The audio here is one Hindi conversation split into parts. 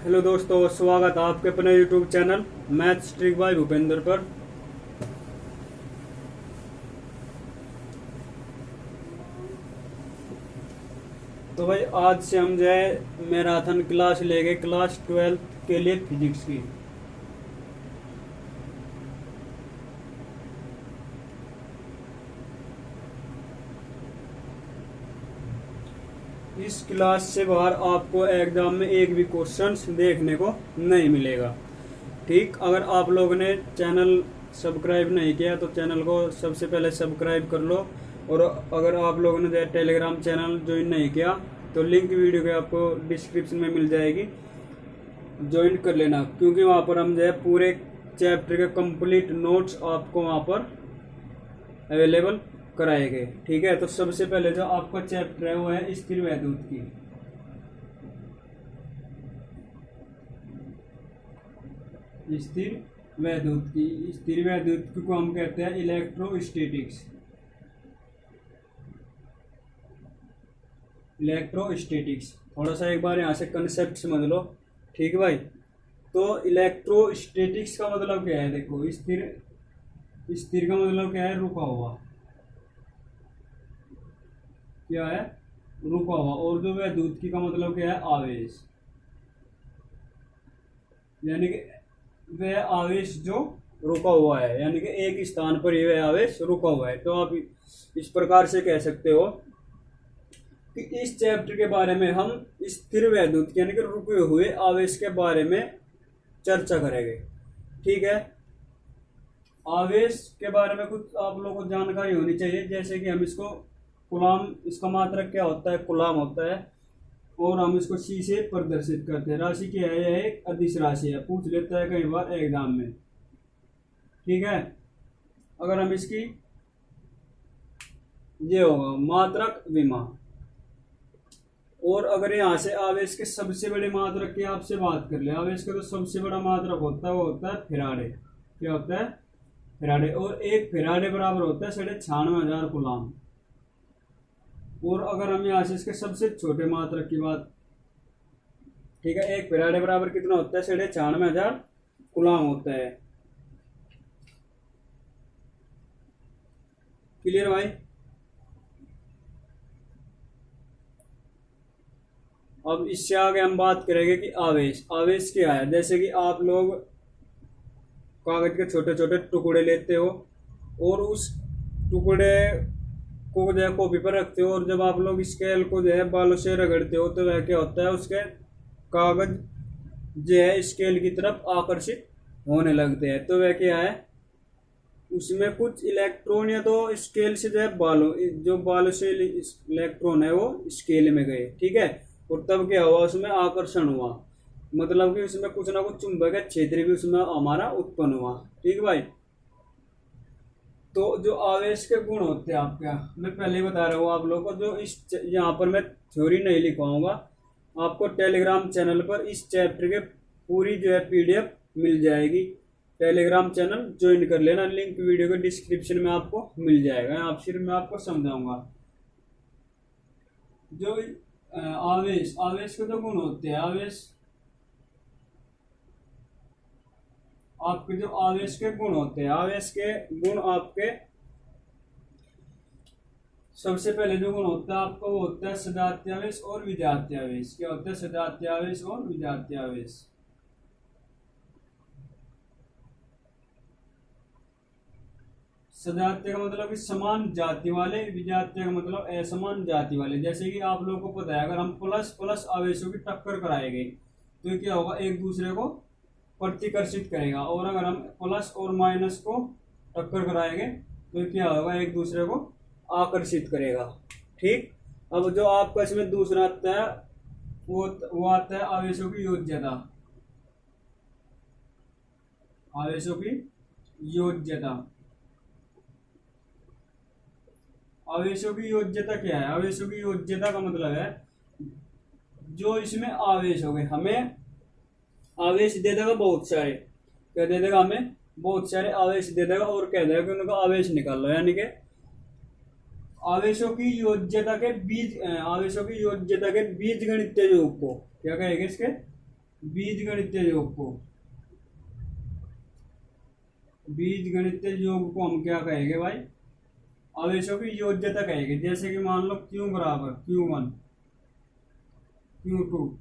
हेलो दोस्तों, स्वागत है आपके अपने YouTube channel maths trick bye Bhupendra पर। तो भाई आज से हम जो है मैराथन क्लास लेंगे क्लास 12th के लिए फिजिक्स की। इस क्लास से बाहर आपको एग्जाम में एक भी क्वेश्चंस देखने को नहीं मिलेगा। ठीक, अगर आप लोगों ने चैनल सब्सक्राइब नहीं किया तो चैनल को सबसे पहले सब्सक्राइब कर लो, और अगर आप लोगों ने टेलीग्राम चैनल ज्वाइन नहीं किया तो लिंक वीडियो के आपको डिस्क्रिप्शन में मिल जाएगी, ज्वाइन कर लेना, क्योंकि वहाँ पर हम जो है पूरे चैप्टर के कंप्लीट नोट्स आपको वहाँ पर अवेलेबल कराएंगे। ठीक है, तो सबसे पहले जो आपका चैप्टर है वो है स्थिर वैद्युत की। स्थिर वैद्युत को हम कहते हैं इलेक्ट्रोस्टैटिक्स। थोड़ा सा एक बार यहाँ से कंसेप्ट समझ लो। ठीक है भाई, तो इलेक्ट्रोस्टैटिक्स का मतलब क्या है? देखो, स्थिर का मतलब क्या है? रुका हुआ। क्या है? रुका हुआ। और जो वैद्युत का मतलब क्या है? आवेश। यानी कि वह आवेश जो रुका हुआ है, यानी कि एक स्थान पर ही वह आवेश रुका हुआ है। तो आप इस प्रकार से कह सकते हो कि इस चैप्टर के बारे में हम स्थिर वैद्युत यानी कि रुके हुए आवेश के बारे में चर्चा करेंगे। ठीक है, आवेश के बारे में कुछ आप लोगों को जानकारी होनी चाहिए, जैसे कि हम इसको कूलाम, इसका मात्रक क्या होता है? कूलाम होता है, और हम इसको सी से प्रदर्शित करते हैं। राशि क्या है? यह एक अदिश राशि है, पूछ लेता है कई बार एग्जाम में। ठीक है, अगर हम इसकी ये होगा मात्रक विमा। और अगर यहाँ से आवेश के सबसे बड़े मात्रक की आपसे बात कर ले, आवेश का तो सबसे बड़ा मात्रक होता है वो होता है फेराडे। क्या होता है? फेराडे। और एक फेराडे बराबर होता है 96,500 कूलाम। और अगर हम यहाँ से इसके सबसे छोटे मात्रक की बात, ठीक है, एक फेराडे बराबर कितना होता है? 96,500 कूलाम होता है। क्लियर भाई? अब इससे आगे हम बात करेंगे कि आवेश क्या है। जैसे कि आप लोग कागज के छोटे छोटे टुकड़े लेते हो और उस टुकड़े को जो है कॉपी पर रखते हो, और जब आप लोग स्केल को जो है बालों से रगड़ते हो तो वह क्या होता है? उसके कागज जो है स्केल की तरफ आकर्षित होने लगते हैं। तो वह क्या है? उसमें कुछ इलेक्ट्रॉन या तो स्केल से जो है बालों से इलेक्ट्रॉन है वो स्केल में गए। ठीक है, और तब क्या हुआ? उसमें आकर्षण हुआ, मतलब कि उसमें कुछ ना कुछ चुंबकीय क्षेत्र भी उसमें हमारा उत्पन्न हुआ। ठीक भाई, तो जो आवेश के गुण होते हैं आपका, मैं पहले ही बता रहा हूँ आप लोगों को। जो इस यहाँ पर मैं थ्योरी नहीं लिखवाऊंगा, आपको टेलीग्राम चैनल पर इस चैप्टर के पूरी जो है पीडीएफ मिल जाएगी। टेलीग्राम चैनल ज्वाइन कर लेना, लिंक वीडियो के डिस्क्रिप्शन में आपको मिल जाएगा। आप सिर्फ मैं आपको समझाऊंगा जो आवेश के जो गुण होते हैं। आपके जो आवेश के गुण होते हैं, आवेश के गुण आपके सबसे पहले जो गुण होता है आपका वो होता है सजातीयावेश और विजातीयावेश। क्या होता है? सजातीयावेश और विजातीयावेश। सजातीय का मतलब कि समान जाति वाले, विजातीय का मतलब असमान जाति वाले। जैसे कि आप लोगों को पता है, अगर हम प्लस प्लस आवेशों की टक्कर कराएंगे तो क्या होगा? एक दूसरे को प्रतिकर्षित करेगा। और अगर हम प्लस और माइनस को टक्कर कराएंगे तो क्या होगा? एक दूसरे को आकर्षित करेगा। ठीक, अब जो आपका इसमें दूसरा आता है वो आता है आवेशों की योज्यता। आवेशों की योज्यता। आवेशों की योज्यता क्या है? आवेशों की योज्यता का मतलब है जो इसमें आवेश हो गए, हमें आवेश दे देगा बहुत सारे। क्या दे देगा? हमें बहुत सारे आवेश दे देगा और कह देगा कि उनका आवेश निकाल लो। यानी कि आवेशों की योज्यता के बीज गणितीय योग को क्या कहेंगे? इसके बीजगणितीय योग को, बीजगणितीय योग को हम क्या कहेंगे भाई, आवेशों की योज्यता कहेंगे। जैसे कि मान लो Q बराबर Q1 Q2,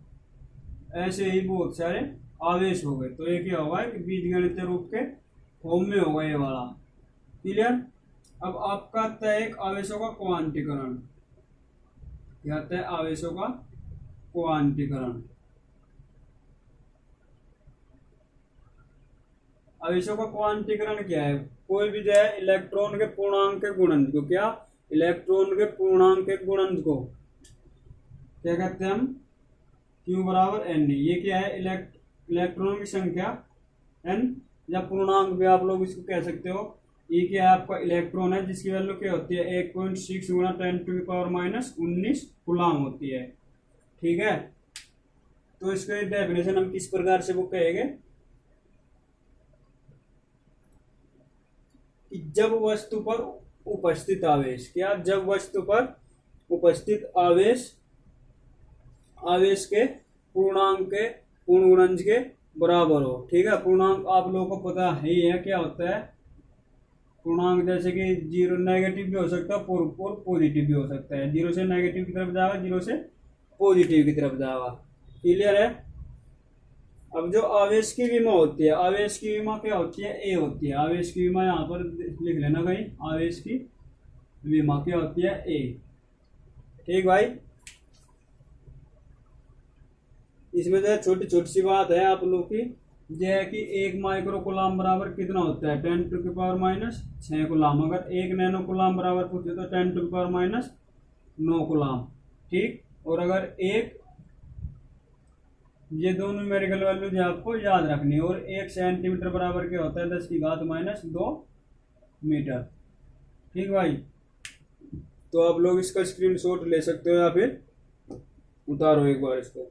ऐसे ही बहुत सारे आवेश हो गए, तो ये क्या होगा कि बीजगणितीय रूप के फॉर्म में होगा ये वाला। क्लियर। अब आपका आता है एक आवेशों का क्वांटीकरण, क्या आता है, आवेशों का क्वांटीकरण। आवेशों का क्वांटीकरण क्या है, कोई भी जो है इलेक्ट्रॉन के पूर्णांक के गुणनफल को, क्या, इलेक्ट्रॉन के पूर्णांक के गुणनफल को क्या कहते हैं हम, Q बराबर N। ये क्या है, इलेक्ट्रॉन की संख्या N, या पूर्णांक भी आप लोग इसको कह सकते हो। ये क्या है, आपका इलेक्ट्रॉन है जिसकी वैल्यू क्या होती है 1.6 गुणा 10⁻⁻19 कूलाम होती है। ठीक है, तो इसका डेफिनेशन हम किस प्रकार से वो कहेंगे कि जब वस्तु पर उपस्थित आवेश, क्या, जब वस्तु पर उपस्थित आवेश आवेश के पूर्णांक के पूर्ण गुणज के बराबर हो। ठीक है, पूर्णांक आप लोगों को पता ही है क्या होता है पूर्णांक, जैसे कि 0 नेगेटिव भी हो सकता है और पॉजिटिव भी हो सकता है। 0 से नेगेटिव की तरफ जाएगा, 0 से पॉजिटिव की तरफ जाएगा। क्लियर है। अब जो आवेश की विमा होती है, आवेश की विमा क्या होती है, ए होती है। आवेश की विमा यहाँ पर लिख लेना कहीं, आवेश की विमा क्या होती है, ए। ठीक भाई, इसमें जो है छोटी छोटी सी बात है आप लोग की, यह है कि 1 माइक्रो कूलाम बराबर कितना होता है 10⁻⁻6 कूलाम। अगर 1 नैनो कूलाम बराबर पूछे तो 10⁻⁹ कूलाम। ठीक, और अगर एक, ये दोनों न्यूमेरिकल वैल्यूज आपको याद रखनी है। और 1 सेंटीमीटर बराबर क्या होता है 10⁻⁻2 मीटर। ठीक भाई, तो आप लोग इसका स्क्रीनशॉट ले सकते हो या फिर उतारो एक बार इसको।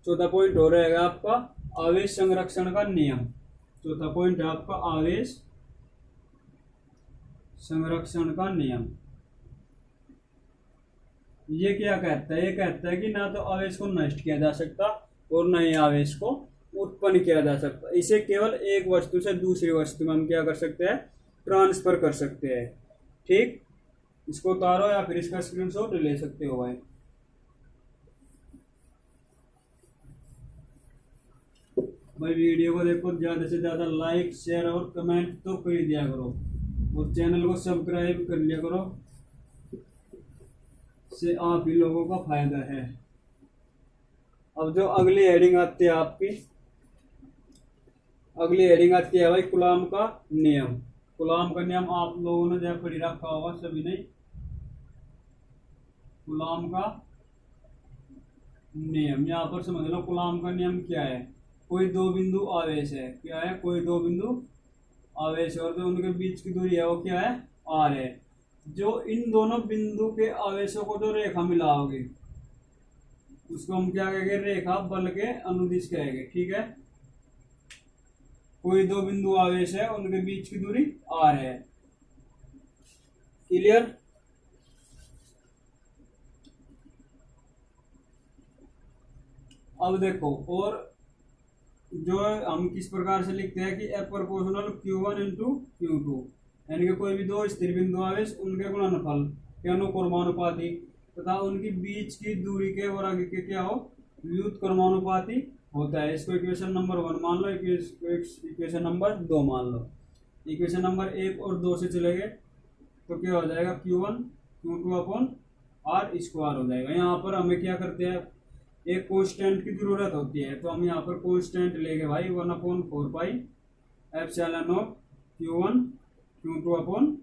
चौथा पॉइंट हो रहेगा आपका आवेश संरक्षण का नियम। चौथा पॉइंट है आपका आवेश संरक्षण का नियम। ये क्या कहता है, ये कहता है कि ना तो आवेश को नष्ट किया जा सकता और न ही आवेश को उत्पन्न किया जा सकता। इसे केवल एक वस्तु से दूसरी वस्तु में हम क्या कर सकते हैं, ट्रांसफर कर सकते हैं। ठीक, इसको उतारो या फिर इसका स्क्रीनशॉट ले सकते हो भाई। भाई वीडियो को देखो, ज्यादा से ज्यादा लाइक शेयर और कमेंट तो कर दिया करो, और चैनल को सब्सक्राइब कर लिया करो, से आप ही लोगों का फायदा है। अब जो अगली हेडिंग आती है आपकी, अगली हेडिंग आती है भाई कूलाम का नियम। कूलाम का नियम आप लोगों ने जो पढ़ी रखा होगा सभी ने। कूलाम का नियम, यहाँ पर समझ लो कूलाम का नियम क्या है। कोई दो बिंदु आवेश है, क्या है, कोई दो बिंदु आवेश, और जो उनके बीच की दूरी है वो क्या है, आर है। जो इन दोनों बिंदु के आवेशों को जो रेखा मिलाओगे उसको हम क्या कहेंगे, रेखा बल के अनुदिश कहेंगे। ठीक है, कोई दो बिंदु आवेश है, उनके बीच की दूरी आर है। क्लियर। अब देखो, और जो हम किस प्रकार से लिखते हैं कि F proportional Q1 into Q2, यानी कि कोई भी दो स्थिर बिंदु आवेश उनके गुणनफल के अनुक्रमानुपाती तथा उनकी बीच की दूरी के वर्ग के क्या हो, व्युत्क्रमानुपाती होता है। इसको इक्वेशन नंबर 1 मान लो, इक्वेशन नंबर 2 मान लो। इक्वेशन नंबर 1 और 2 से चलेंगे तो क्या हो जाएगा, Q1 Q2 upon R square हो जाएगा। यहाँ पर हमें क्या करते हैं, एक कांस्टेंट की जरूरत होती है, तो हम यहाँ पर कांस्टेंट लेंगे भाई 1/4 pi epsilon nought Q1 Q2 upon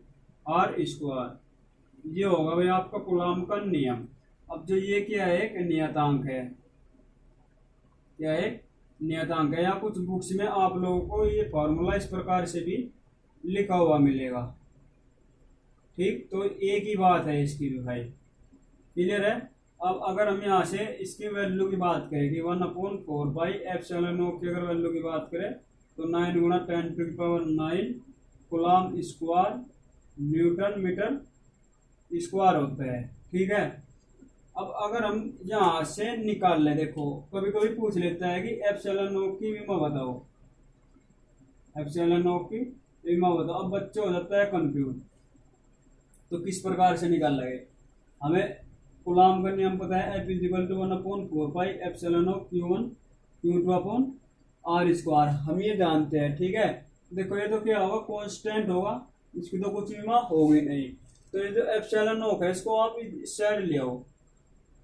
R square. ये होगा भाई आपका कूलाम का नियम। अब जो ये क्या है, एक नियतांक है, क्या है, नियतांक है। या कुछ बुक्स में आप लोगों को ये फॉर्मूला इस प्रकार से भी लिखा हुआ मिलेगा। ठीक, तो एक ही बात है इसकी भी भाई। क्लियर है। अब अगर हम यहाँ से इसकी वैल्यू की बात करें कि 1/4 पाई एप्सिलॉन नॉट की अगर वैल्यू की बात करें तो 9 गुणा 10⁹ coulomb square newton metre square होता है। ठीक है, अब अगर हम यहाँ से निकाल ले, देखो कभी कभी पूछ लेता है कि एप्सिलॉन नॉट की विमा बताओ, एप्सिलॉन नॉट की विमा बताओ। अब बच्चे हो जाता है कंफ्यूज, तो किस प्रकार से निकाल लगे। हमें कूलॉम का नियम पता है, F is equal to 1/4 pi epsilon nought Q1 Q2 upon R square, हम ये जानते हैं। ठीक है, देखो ये तो क्या होगा, कांस्टेंट होगा, इसकी तो कुछ विमा होगी नहीं। तो ये जो एप्सिलॉन नॉट है इसको आप इस साइड ले आओ,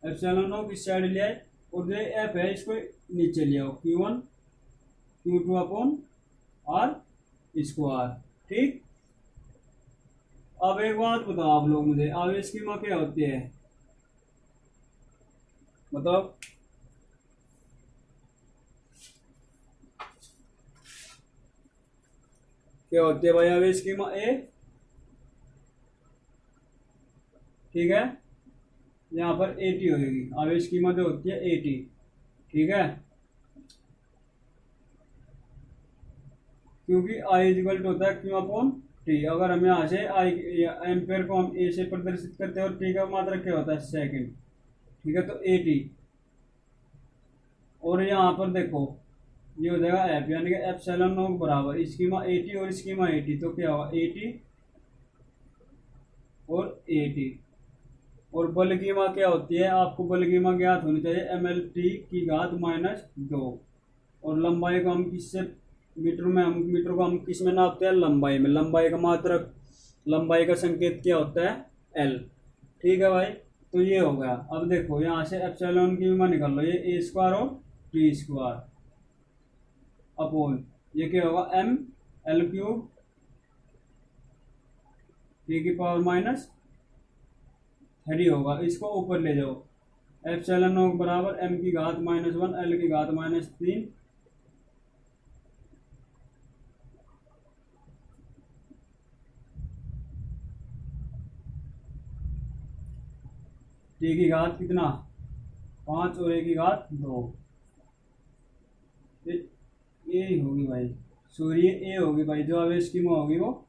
एप्सिलॉन नॉट इस साइड ले आए, और जो एफ है इसको नीचे ले आओ, Q1 Q2 upon R square. ठीक, अब एक बात बताओ आप लोग मुझे, आवेश की माँ क्या होती है बताओ। क्या होती है भाई आवेश की माँ? ए, ठीक है, यहाँ पर AT होगी, आवेश की माँ जो होती है AT। ठीक है, क्योंकि आई इक्वल टू होता है Q अपॉन टी। अगर हम यहाँ से आई एम्पेयर को हम ए से प्रदर्शित करते हैं और टी का मात्रक क्या होता है सेकंड। ठीक है, तो AT, और यहाँ पर देखो ये हो जाएगा एफ, यानी कि एप्सिलॉन नॉट बराबर इसकी माँ AT और इसकी माँ AT, तो क्या होगा AT और AT। और बल की माँ क्या होती है, आपको बल की माँ ज्ञात होनी चाहिए, MLT की घात -2। और लंबाई को हम किससे, मीटर में, हम मीटर को हम किस में नापते हैं, लंबाई में। लंबाई का मात्रक, लंबाई का संकेत क्या होता है L। ठीक है भाई, तो ये हो गया। अब देखो यहाँ से एप्सिलॉन की विमा निकाल लो, ये A स्क्वायर और T स्क्वायर अपॉन ये क्या होगा ML³ T की पावर -3 होगा, इसको ऊपर ले जाओ। एप्सिलॉन नॉट बराबर M की घात -1 L की घात -3 T की घात कितना 5 और A की घात 2, ए होगी भाई, सॉरी ए होगी भाई, जो आवेश की होगी वो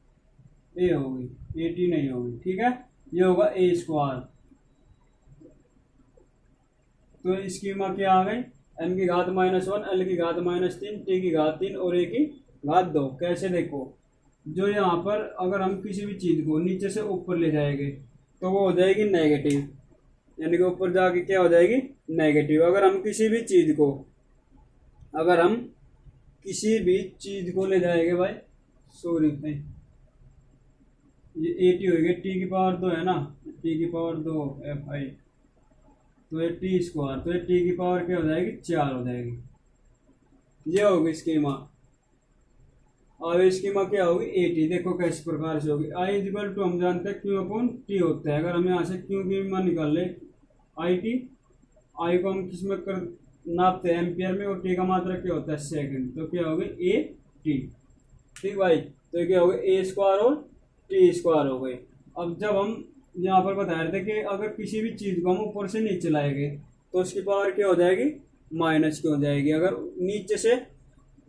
ए होगी, AT नहीं होगी। ठीक है, ये होगा A स्क्वायर। तो इसकी माँ क्या आ गई, M की घात -1 L की घात -3 T की घात 3 और A की घात 2। कैसे, देखो जो यहाँ पर अगर हम किसी भी चीज को नीचे से ऊपर ले जाएंगे तो वो हो जाएगी नेगेटिव, यानी कि ऊपर जाके क्या हो जाएगी नेगेटिव। अगर हम किसी भी चीज को, अगर हम किसी भी चीज को ले जाएंगे भाई, सॉरी भाई ये AT होगी, T की पावर 2 है ना, T की पावर 2 FI, तो ये T स्क्वायर, तो ये T की पावर क्या हो जाएगी 4 हो जाएगी। ये होगी स्कीमा। आवेश की माँ क्या होगी AT। देखो किस प्रकार से होगी, आई इक्वल टू हम जानते हैं Q अपॉन T होता है। अगर हम यहाँ से Q की माँ निकाल ले, IT, आई को हम किस में कर नापते हैं एम्पियर में, और T का मात्रक क्या होता है सेकंड, तो क्या होगी AT। ठीक भाई, तो क्या होगा A स्क्वायर और T स्क्वायर हो गए। अब जब हम यहाँ पर बता रहे थे कि अगर किसी भी चीज को हम ऊपर से नीचे लाएंगे तो उसकी पावर क्या हो जाएगी माइनस की हो जाएगी। अगर नीचे से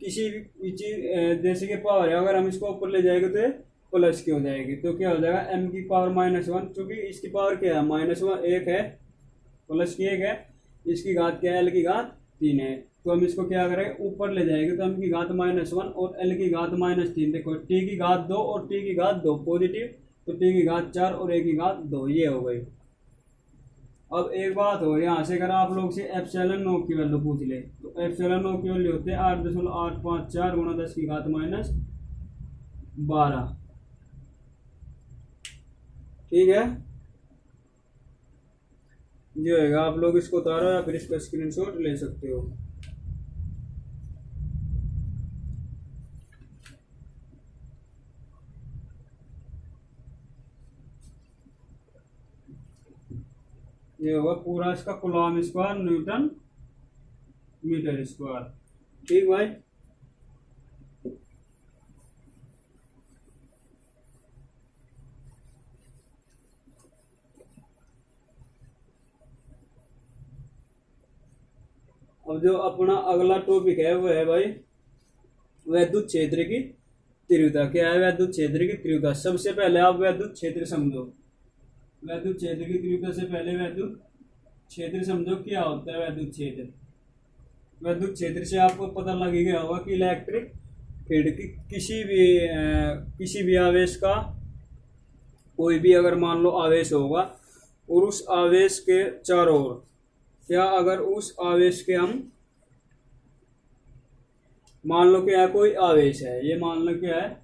किसी भी चीज जैसे कि पावर है, अगर हम इसको ऊपर ले जाएंगे तो प्लस की हो जाएगी, तो क्या हो जाएगा M की पावर -1, चूंकि इसकी पावर क्या है -1 1 है, प्लस की 1 है, इसकी घात क्या है L की घात 3 है, तो हम इसको क्या करेंगे ऊपर ले जाएंगे, तो M की घात -1 और L की घात -3। देखो T की घात 2 और T की घात 2 पॉजिटिव, तो T की घात 4 और A की घात 2, ये हो गई। अब एक बात हो, यहाँ से अगर आप लोग से एप्सिलॉन नॉट की वैल्यू पूछ ले, तो एप्सिलॉन नॉट की वैल्यू होते हैं 8.854 गुणा 10 की घात -12। ठीक है, ये होगा। आप लोग इसको उतारो या फिर इसका स्क्रीनशॉट ले सकते हो। ये होगा पूरा इसका coulomb square newton metre square. ठीक भाई, अब जो अपना अगला टॉपिक है वो है भाई वैद्युत क्षेत्र की तीव्रता। क्या है वैद्युत क्षेत्र की तीव्रता? सबसे पहले आप वैद्युत क्षेत्र समझो। वैद्युत क्षेत्र की तीव्रता से पहले वैद्युत क्षेत्र समझो क्या होता है वैद्युत क्षेत्र। वैद्युत क्षेत्र से आपको पता लग ही गया होगा कि इलेक्ट्रिक फील्ड की किसी भी आवेश का, कोई भी अगर मान लो आवेश होगा और उस आवेश के चारों ओर, क्या अगर उस आवेश के हम मान लो क्या है, कोई आवेश है, ये मान लो क्या है,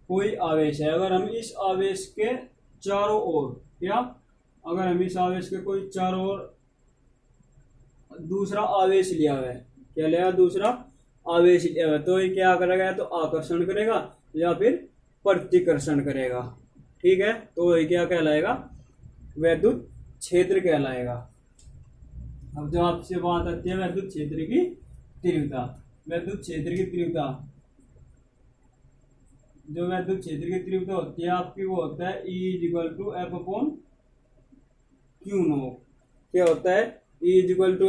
कोई आवेश है, अगर हम इस आवेश के चारों ओर, क्या अगर हम इस आवेश के कोई चारों ओर दूसरा आवेश लिया हुआ है, क्या लिया दूसरा आवेश लिया हुआ है, तो ये क्या करेगा, तो आकर्षण करेगा या फिर प्रतिकर्षण करेगा। ठीक है, तो ये क्या कहलाएगा, वैद्युत क्षेत्र कहलाएगा। अब जो आपसे बात आती है वैद्युत क्षेत्र की तीव्रता। वैद्युत क्षेत्र की तीव्रता, जो वैद्युत क्षेत्र की तीव्रता होती है आपकी, वो होता है E = F/Q0। क्या होता है, E =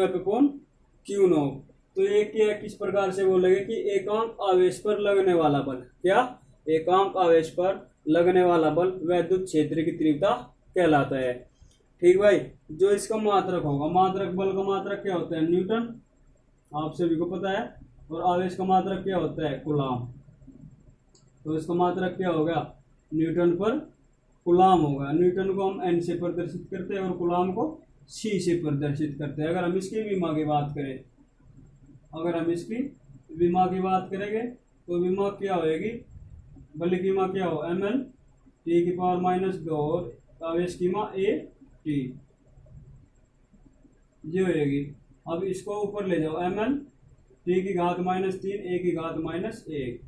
F/Q0। तो ये क्या किस प्रकार से बोलेंगे कि एकांक आवेश पर लगने वाला बल, क्या एकांक आवेश पर लगने वाला बल वैद्युत क्षेत्र की तीव्रता कहलाता है। ठीक भाई, जो इसका मात्रक होगा, मात्रक बल का मात्रक क्या होता है, न्यूटन, आप सभी को पता है, और आवेश का मात्रक क्या होता है, कूलाम। तो इसका मात्रक क्या होगा, न्यूटन पर कूलाम होगा। न्यूटन को हम N से प्रदर्शित करते हैं और कूलाम को C से प्रदर्शित करते हैं। अगर हम इसकी विमा की बात करें, अगर हम इसकी विमा की बात करेंगे तो विमा क्या होएगी, बल की विमा क्या हो, ml (10⁻²) और आवेश की विमा AT, ये होएगी। अब इसको ऊपर ले जाओ, ml (10⁻³ A⁻1),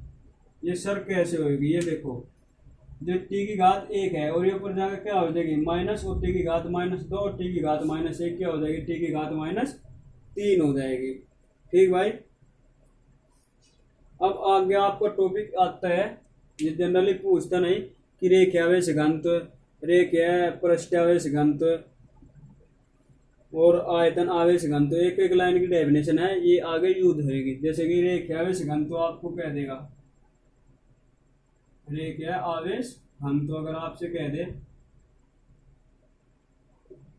ये सर कैसे होगी, ये देखो, जो T⁻1 है और ये ऊपर जाकर क्या हो जाएगी माइनस, और T⁻2 और T⁻1 क्या हो जाएगी, T⁻3 हो जाएगी। ठीक भाई, अब आगे आपका टॉपिक आता है, ये जनरली पूछता नहीं कि रेखीयावेश घनत्व, रेखीय पृष्ठावेश घनत्व और आयतन आवेश घनत्व, एक एक लाइन की डेफिनेशन है, ये आगे यूज होगी। जैसे कि रेखीयावेश घनत्व आपको कह देगा, रेखीय आवेश घनत्व अगर आपसे कह दे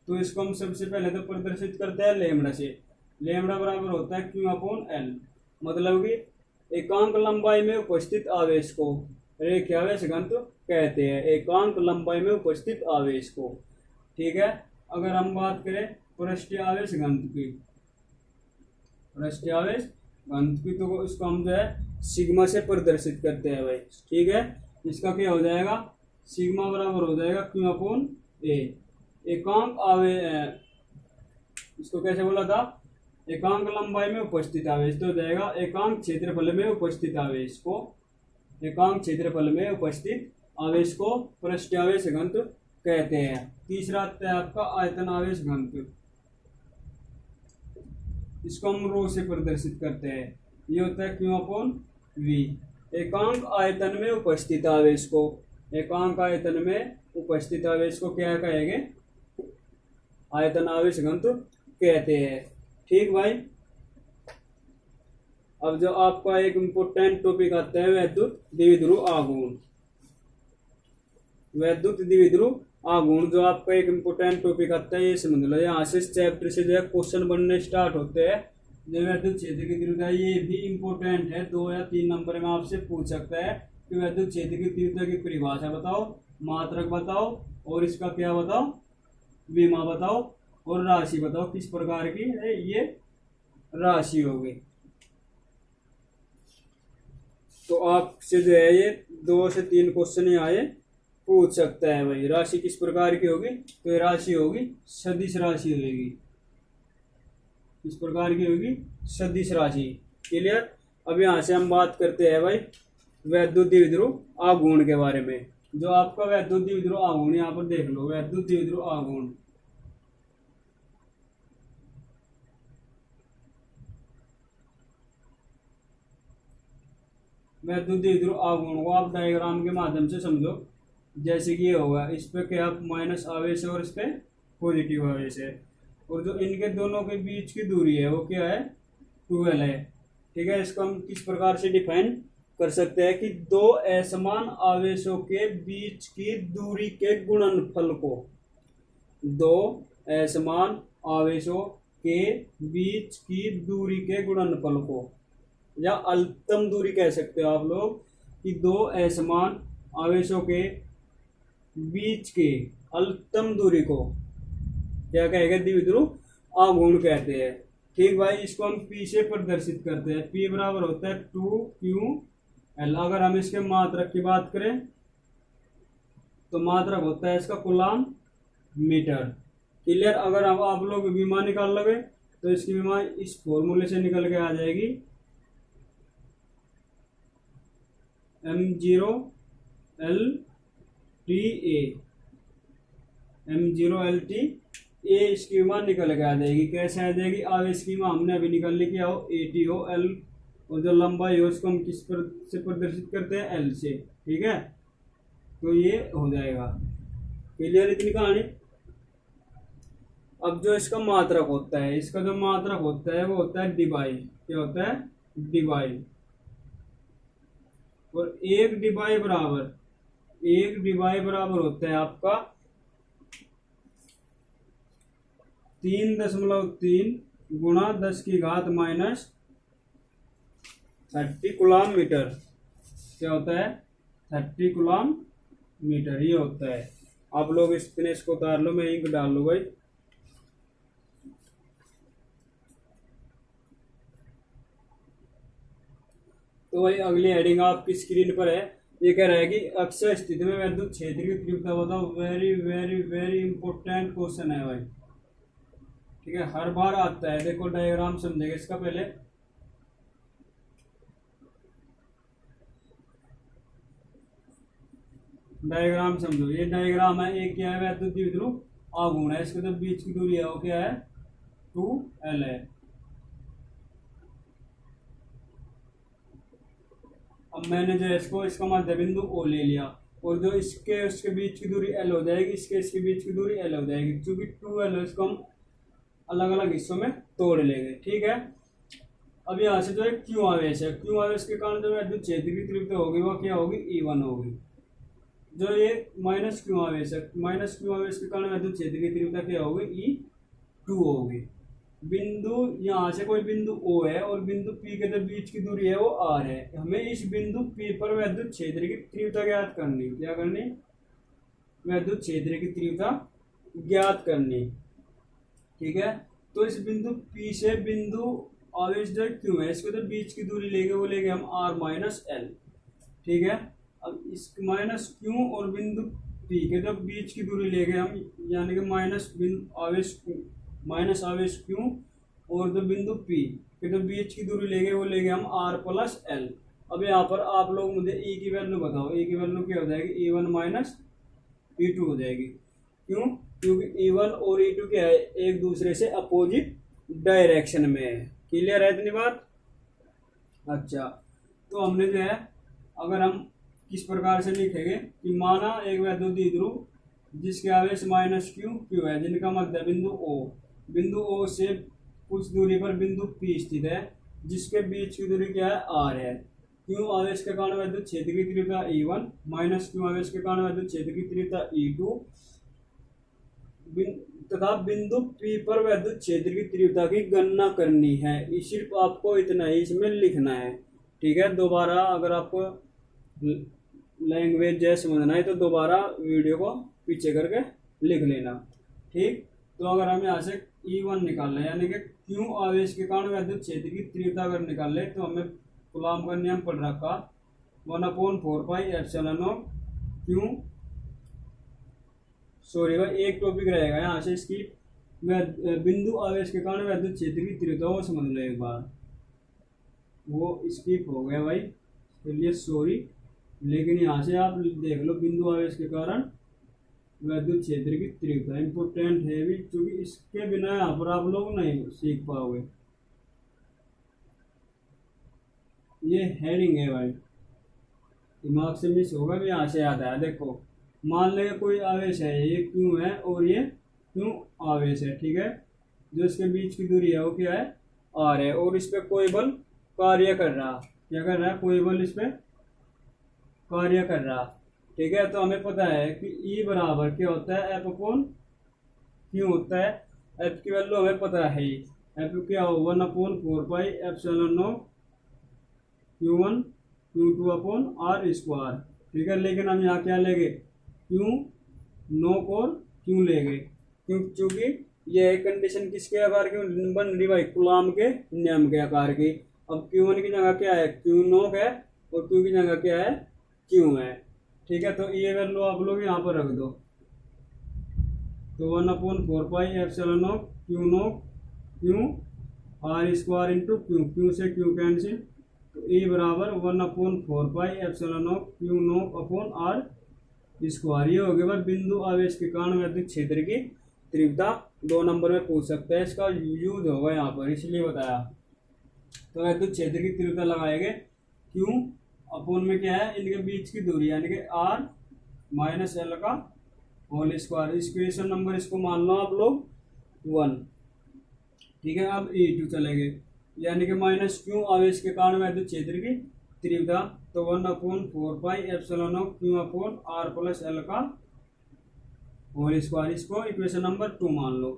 तो इसको हम सबसे पहले तो प्रदर्शित करते हैं लेमड़ा से। लेमड़ा बराबर होता है Q/L, मतलब कि एकांक लंबाई में उपस्थित आवेश को रेखीयावेश घनत्व कहते हैं, एकांक लंबाई में उपस्थित आवेश को। ठीक है, अगर हम बात करें पृष्ठीय आवेश घनत्व की, पृष्ठीय आवेश घनत्व की, तो इसको हम जो है सिग्मा से प्रदर्शित करते हैं भाई। ठीक है, इसका क्या हो जाएगा, सिग्मा बराबर हो जाएगा Q/A। एकांक आवेश, इसको कैसे बोला था, एकांक लंबाई में उपस्थित आवेश, तो हो जाएगा एकांक क्षेत्रफल में उपस्थित आवेश को, एकांक क्षेत्रफल में उपस्थित आवेश को पृष्ठीय आवेश घनत्व कहते हैं। तीसरा आता है आपका आयतन आवेश घनत्व, इसको हम रो से प्रदर्शित करते हैं, ये होता है Q/V। एकांक आयतन में उपस्थित आवेश को, एकांक आयतन में उपस्थित आवेश को क्या कहेंगे, आयतन आवेश घनत्व कहते हैं। ठीक भाई, अब जो आपका एक इम्पोर्टेंट टॉपिक आता है वैद्युत द्विध्रुव आघूर्ण। वैद्युत द्विध्रुव आघूर्ण जो आपका एक इम्पोर्टेंट टॉपिक आता है, ये समझ लो, यहाँ से चैप्टर से जो है क्वेश्चन बनने स्टार्ट होते हैं। जो वैद्युत क्षेत्र की तीव्रता, ये भी इम्पोर्टेंट है, 2 या 3 नंबर में आपसे पूछ सकता है कि वैद्युत क्षेत्र की तीव्रता की परिभाषा बताओ, मात्रक बताओ, और इसका क्या बताओ, विमा बताओ, और राशि बताओ, किस प्रकार की है ये राशि होगी। तो आपसे जो है ये 2 से 3 क्वेश्चन यहाँ ये पूछ सकता है भाई, राशि किस प्रकार की होगी, तो ये राशि होगी सदिश राशि होगी, किस प्रकार की होगी, सदिश राशि। क्लियर। अब यहाँ से हम बात करते हैं भाई वैद्युत द्विध्रुव आघूर्ण के बारे में। जो आपका वैद्युत द्विध्रुव आघूर्ण, यहाँ पर देख लो, वैद्युत द्विध्रुव आघूर्ण, वैद्युत द्विध्रुव आघूर्ण को आप डायग्राम के माध्यम से समझो। जैसे कि ये होगा, इस पे क्या माइनस आवेश है और इस पे पॉजिटिव आवेश है, और जो इनके दोनों के बीच की दूरी है वो क्या है, 12 है। ठीक है, इसको हम किस प्रकार से डिफाइन कर सकते हैं कि दो असमान आवेशों के बीच की दूरी के गुणनफल को, दो असमान आवेशों के बीच की दूरी के गुणनफल को, या अल्पतम दूरी कह सकते हो आप लोग, कि दो असमान आवेशों के बीच के अल्पतम दूरी को क्या कहेगा, द्विध्रुव आघूर्ण कहते हैं। ठीक भाई, इसको हम पी से प्रदर्शित करते हैं। पी बराबर होता है 2Ql। अगर हम इसके मात्रक की बात करें तो मात्रक होता है इसका कूलाम मीटर। क्लियर। अगर अब आप लोग विमा निकाल लोगे तो इसकी विमा इस फॉर्मूले से निकल के आ जाएगी, M0LTA इसकी विमा निकल के आ जाएगी। कैसे आ जाएगी, आवेश की विमा हमने अभी निकाल ली, क्या हो, AT हो, L, और जो लंबाई हो उसको हम किस पर से प्रदर्शित करते हैं, L से। ठीक है, तो ये हो जाएगा। क्लियर इतनी कहानी। अब जो इसका मात्रक होता है, इसका जो मात्रक होता है वो होता है डिबाई। क्या होता है, डिबाई। और एक डिबाई बराबर होता है आपका 3.3 गुणा 10 की घात माइनस 30 कूलाम मीटर। क्या होता है, 30 कूलाम मीटर ये होता है। आप लोग इसको उतार लो, मैं इंक डाल लूँ भाई। तो भाई अगली हेडिंग आपकी स्क्रीन पर है। ये कह रहा है कि अक्षय स्थिति में विद्युत क्षेत्र की तीव्रता बताओ। Very very very important question है भाई। ठीक है, हर बार आता है। देखो डायग्राम समझेगा इसका पहले। डायग्राम समझो, ये डायग्राम है। एक क्या है, वैद्युत द्विध्रुव आघूर्ण है। इसके तो बीच की दूरी है वो क्या है, 2L है। अब मैंने जो है इसका मध्य बिंदु O ले लिया, और जो उसके बीच की दूरी L हो जाएगी, इसके बीच की दूरी L हो जाएगी। क्योंकि 2L है, इसको हम अलग अलग हिस्सों में तोड़ लेंगे। ठीक है, अब यहाँ से जो है Q आवेश है, Q आवेश के कारण जो विद्युत क्षेत्र की तीव्रता होगी वो क्या होगी, E1 होगी। जो ये माइनस Q आवेश है, माइनस Q आवेश के कारण विद्युत क्षेत्र की तीव्रता क्या होगी, E2 होगी। बिंदु यहाँ से कोई बिंदु O है और बिंदु P के जो बीच की दूरी है वो R है। हमें इस बिंदु P पर विद्युत क्षेत्र की तीव्रता ज्ञात करनी। क्या करनी, विद्युत क्षेत्र की तीव्रता ज्ञात करनी। ठीक है, तो इस बिंदु P से बिंदु आवेश जो Q है, इसको तो बीच की दूरी लेंगे, वो लेंगे हम R माइनस L। ठीक है, अब इस माइनस Q और बिंदु P के जो बीच की दूरी लेंगे हम, यानी कि माइनस आवेश Q और जो बिंदु P के जो बीच की दूरी लेंगे वो लेंगे हम R प्लस L। अब यहाँ पर आप लोग मुझे E की वैल्यू बताओ। E की वैल्यू क्या हो जाएगी, E1 माइनस E2 हो जाएगी। क्यों, क्योंकि E1 और E2 क्या है, एक दूसरे से अपोजिट डायरेक्शन में है। क्लियर है इतनी बात। अच्छा, तो हमने जो है, अगर हम किस प्रकार से लिखेंगे कि माना एक वैद्युत द्विध्रुव जिसके आवेश माइनस Q है, जिनका मध्य बिंदु O से कुछ दूरी पर बिंदु P स्थित है, जिसके बीच की दूरी क्या है, R है। Q आवेश के कारण विद्युत क्षेत्र की तीव्रता E1 माइनस Q आवेश के कारण विद्युत क्षेत्र की तीव्रता E2 तथा बिंदु P पर विद्युत क्षेत्र की तीव्रता की गणना करनी है। सिर्फ आपको इतना ही इसमें लिखना है। ठीक है, दोबारा अगर आपको लैंग्वेज जैसे समझना है तो दोबारा वीडियो को पीछे करके लिख लेना। ठीक, तो अगर हम यहाँ से E1 निकाल लें, यानी कि Q आवेश के कारण विद्युत क्षेत्र की तीव्रता अगर निकाल ले, तो हमें कूलाम का नियम पढ़ रखा 1/4 पाई एप्सिलॉन Q। सॉरी भाई, एक टॉपिक रहेगा यहाँ से, इसकी बिंदु आवेश के कारण विद्युत क्षेत्र की तीव्रता वो समझ लो एक बार। वो स्किप हो गया भाई, इसलिए सॉरी। लेकिन यहाँ से आप देख लो, बिंदु आवेश के कारण विद्युत क्षेत्र की तीव्रता इंपोर्टेंट है भी, क्योंकि इसके बिना यहाँ पर आप लोग नहीं सीख पाओगे। ये हेडिंग है भाई, दिमाग से मिस होगा भी, यहाँ से याद आया। देखो, मान लें कोई आवेश है, ये Q है और ये Q आवेश है। ठीक है, जो इसके बीच की दूरी है वो क्या है, R है, और इस पर कोई बल कार्य कर रहा। क्या कर रहा है, कोई बल इस पर कार्य कर रहा। ठीक है, तो हमें पता है कि ई बराबर क्या होता है, एफ अपॉन क्यू होता है। एफ की वैल्यू हमें पता है ही, एफ क्या हो 1/4 pi epsilon nought Q1 Q2 upon R square. ठीक है, लेकिन हम यहाँ क्या लेंगे, क्यू नॉट और क्यू लेंगे, क्योंकि यह है कंडीशन किसके आकार की बन रही भाई, कूलॉम के नियम के आकार की। अब Q1 की जगह क्या है, क्यू नॉट है, और क्यू की जगह क्या है, क्यू है। ठीक है, तो ये वैल्यू आप लोग यहाँ पर रख दो, तो 1/4 pi epsilon not Q R square into Q, Q से क्यू कैंसिल, तो ए बराबर 1/4 pi epsilon not Q nought upon R square. ये हो गया भाई बिंदु आवेश के कारण विद्युत क्षेत्र की तीव्रता। 2 नंबर में पूछ सकता है, इसका यूज होगा यहाँ पर, इसलिए बताया। तो विद्युत क्षेत्र की तीव्रता लगाएंगे क्यू अपॉन में क्या है, इनके बीच की दूरी यानी कि आर माइनस एल का होल स्क्वायर। इक्वेशन नंबर इसको मान लो आप लोग 1। ठीक है, अब E2 चलेंगे, यानी कि माइनस क्यू आवेश के कारण विद्युत क्षेत्र की तीव्रता, तो 1/4 pi epsilon not Q upon R plus L का होल स्क्वायर। इसको इक्वेशन नंबर 2 मान लो।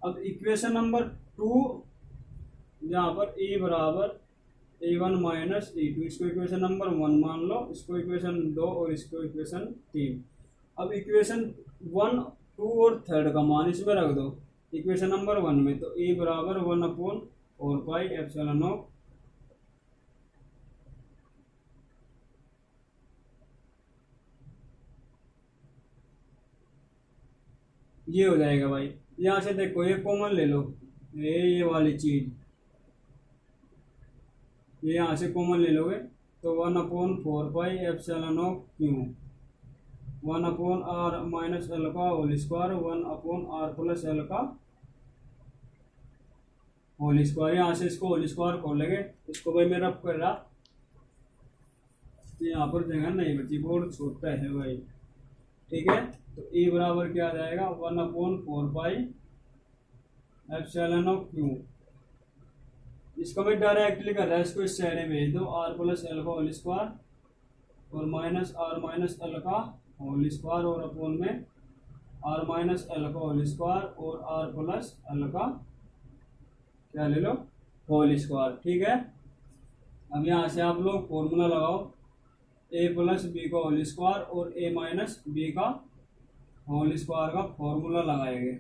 अब इक्वेशन नंबर 2 यहाँ पर E बराबर A1 माइनस E2, इसको इक्वेशन नंबर 1 मान लो, इसको इक्वेशन 2 और इसको इक्वेशन 3। अब इक्वेशन 1, 2 और 3 का मान इसमें रख दो इक्वेशन नंबर 1 में, तो E बराबर 1/4 पाई एप्सिलॉन नॉट ये हो जाएगा भाई। यहाँ से देखो ये कॉमन ले लो, ये वाली चीज ये यहाँ से कॉमन ले लोगे, तो 1/4 pi epsilon not Q 1/r minus L का whole square 1/r plus L का होल स्क्वायर। यहाँ से इसको होल स्क्वायर खोल लेंगे, इसको भाई मैं रब कर रहा, तो यहाँ पर जगह नहीं बची, बहुत छोटा है भाई। ठीक है, तो E बराबर क्या आ जाएगा 1/4 पाई एप्सिलॉन नॉट क्यू। इसको मैं डायरेक्टली कर रहा है, इसको इस साइड में भेज दो, आर प्लस एल का होल स्क्वायर और माइनस आर माइनस एल का होल स्क्वायर और अपोन में आर माइनस एल का होल स्क्वायर और आर प्लस एल का क्या ले लो होल स्क्वायर। ठीक है, अब यहाँ से आप लोग फॉर्मूला लगाओ, ए प्लस बी का होल स्क्वायर और ए माइनस बी का होल स्क्वायर का फॉर्मूला लगाएंगे।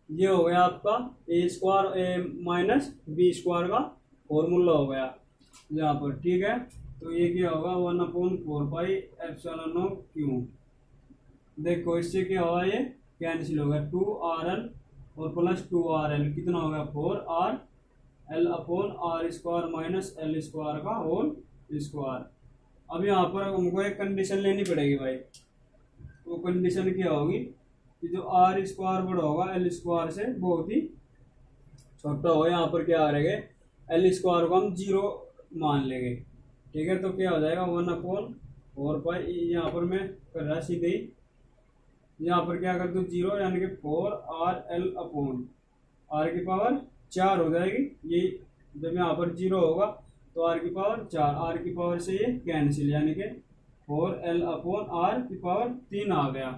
ये हो गया आपका ए स्क्वायर ए माइनस बी स्क्वायर का फॉर्मूला हो गया यहाँ पर। ठीक है, तो ये क्या होगा 1/4 पाई एप्सिलॉन नॉट क्यू। देखो इससे क्या होगा, ये कैंसिल होगा, 2RL और प्लस 2RL कितना होगा 4RL upon R square minus L square का होल स्क्वायर। अब यहाँ पर हमको एक कंडीशन लेनी पड़ेगी भाई, वो कंडीशन क्या होगी कि जो आर स्क्वायर बड़ा होगा एल स्क्वायर से बहुत ही छोटा होगा। यहाँ पर क्या आ रहेगा, एल स्क्वायर को हम 0 मान लेंगे। ठीक है, तो क्या हो जाएगा 1/4 पाई, यहाँ पर मैं कर रहा सीधे ही, यहाँ पर क्या कर दूँ 0 यानी कि 4RL अपॉन आर की पावर 4 हो जाएगी। ये जब यहाँ पर 0 होगा तो आर की पावर 4, आर की पावर से ये कैंसिल यानी कि 4L अपॉन आर की पावर 3 आ गया,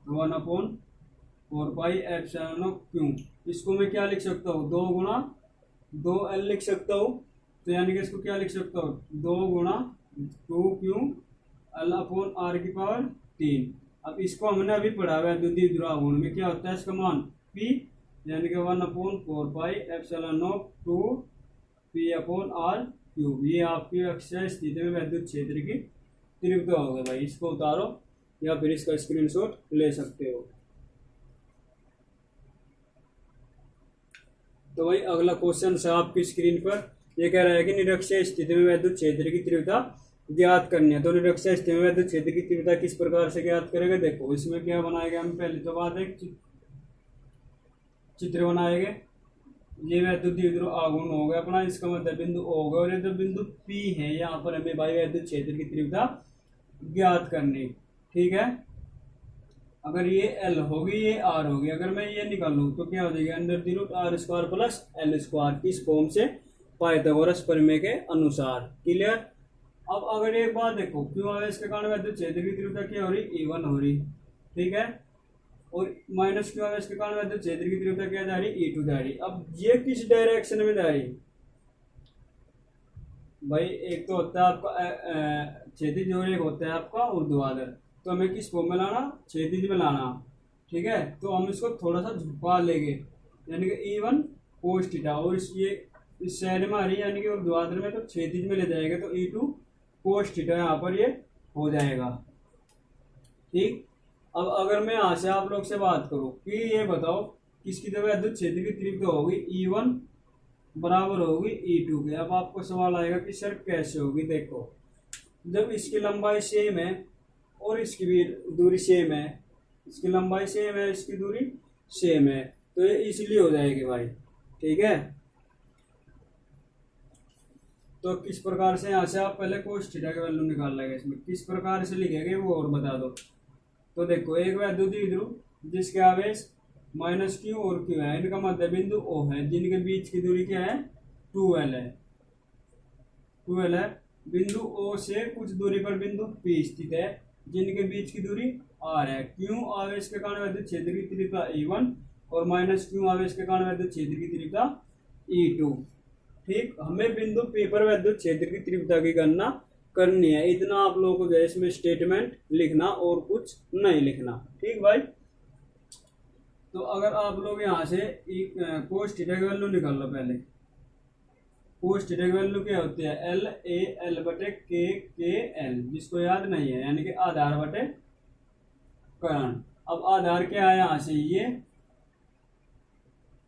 1/4 पाई एप्सिलॉन नॉट क्यू। इसको मैं क्या लिख सकता हूँ, 2 गुणा 2L लिख सकता हूँ, तो यानी कि इसको क्या लिख सकता हूँ 2 गुणा 2Q L अपॉन आर की पावर 3। अब इसको हमने अभी पढ़ा हुआ है विद्युत द्रव्यगुण में, क्या होता है इसका मान P, यानी कि 1/4 pi epsilon nought 2P upon R cube. ये आपकी अक्षय स्थिति में विद्युत क्षेत्र की तीव्रता हो गई भाई। इसको उतारो या फिर इसका स्क्रीनशॉट ले सकते हो। तो भाई अगला क्वेश्चन है आपकी स्क्रीन पर, ये कह रहा है कि निरक्षीय स्थिति में विद्युत क्षेत्र की तीव्रता ज्ञात करनी है। तो निरक्षीय स्थिति में विद्युत क्षेत्र की तीव्रता किस प्रकार से ज्ञात करेंगे, देखो इसमें क्या बनाएगा, हम पहले तो बात एक चित्र बनाएंगे। ये विद्युत द्विध्रुव आघूर्ण हो गया अपना, इसका मध्य बिंदु O होगा और ये जो बिंदु P है यहाँ पर हमें भाई विद्युत क्षेत्र की तीव्रता ज्ञात करनी। ठीक है, अगर ये एल होगी ये आर होगी, अगर मैं ये निकालूं तो क्या हो जाएगा, under the root R square plus L square, इस फॉर्म से पाइथागोरस प्रमेय के अनुसार। क्लियर। अब अगर एक बात देखो, क्यों आवेश के कारण विद्युत क्षेत्र की तीव्रता क्या हो रही, E1 हो रही, ठीक है, और माइनस क्यू आवेश के कारण विद्युत क्षेत्र की तीव्रता क्या जा रही, E2 जा रही। अब ये किस डायरेक्शन में जा रही भाई, एक तो होता है आपका क्षैतिज और एक होता है आपका ऊर्ध्वाधर, तो हमें किस फॉर्म में लाना, क्षैतिज में लाना, ठीक है। तो हम इसको थोड़ा सा झुका लेंगे, यानी कि E1 कोस थीटा, और इस साइड में आ रही है यानी कि ऊर्ध्वाधर में, तो क्षैतिज में ले जाएगा तो E2 कोस थीटा यहाँ पर ये हो जाएगा, ठीक। अब अगर मैं यहाँ से आप लोग से बात करूँ कि ये बताओ किसकी जगह विद्युत क्षेत्र की तीव्रता होगी, E1 बराबर होगी E2 के। अब आपको सवाल आएगा कि सर कैसे होगी, देखो जब इसकी लंबाई सेम है और इसकी भी दूरी सेम है, इसकी लंबाई सेम है, इसकी दूरी सेम है, तो ये इसलिए हो जाएगी भाई, ठीक है। तो किस प्रकार से, यहाँ से आप पहले कोस थीटा का वैल्यू निकाल लेंगे, इसमें किस प्रकार से लिखेंगे वो और बता दो। तो देखो एक वैद्युत द्विध्रुव जिसके आवेश माइनस क्यू और क्यू है, इनका मध्य बिंदु ओ है, जिनके बीच की दूरी क्या है, 2L है, 2L है। बिंदु ओ से कुछ दूरी पर बिंदु P स्थित है, जिनके बीच की दूरी R है। क्यू आवेश के कारण विद्युत क्षेत्र की तीव्रता E1 और माइनस क्यू आवेश के कारण विद्युत क्षेत्र की तीव्रता E2, ठीक। हमें बिंदु P पर विद्युत क्षेत्र की तीव्रता की गणना करनी है, इतना आप लोगों को जो है इसमें स्टेटमेंट लिखना और कुछ नहीं लिखना, ठीक भाई। तो अगर आप लोग यहाँ से कोस थीटा की वैल्यू निकाल लो पहले, कोस थीटा की वैल्यू क्या होती है, एल ए एल बटे के एल, जिसको याद नहीं है, यानी कि आधार बटे कर्ण। अब आधार क्या है यहाँ से ये,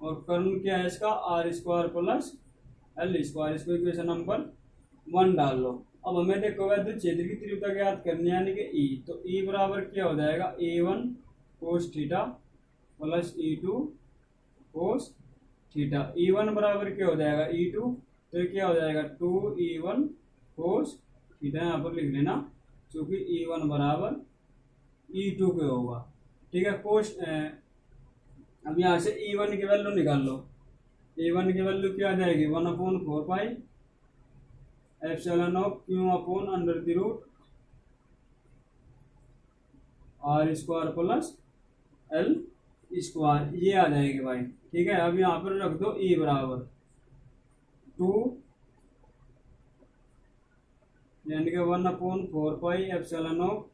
और कर्ण क्या है इसका, R square plus L square, इसको इक्वेशन नंबर 1 डाल लो। अब हमें देखो विद्युत क्षेत्र की तीव्रता ज्ञात करनी है, यानी कि E, तो E बराबर क्या हो जाएगा, A1 cos theta plus E2 cos theta. E1 बराबर क्या हो जाएगा, E2, तो ये क्या हो जाएगा 2E1 कोस थीटा, यहाँ पर लिख लेना, क्योंकि E1 बराबर E2 के होगा, ठीक है। कोस अब यहाँ से E1 की वैल्यू निकाल लो, E1 की वैल्यू क्या आ जाएगी, 1/4 pi epsilon of Q upon under the root R square plus L square, ये आ जाएगी भाई, ठीक है। अब यहाँ पर रख दो E बराबर 2, यानी कि 1/4 पाई एप्सिलॉन ऑफ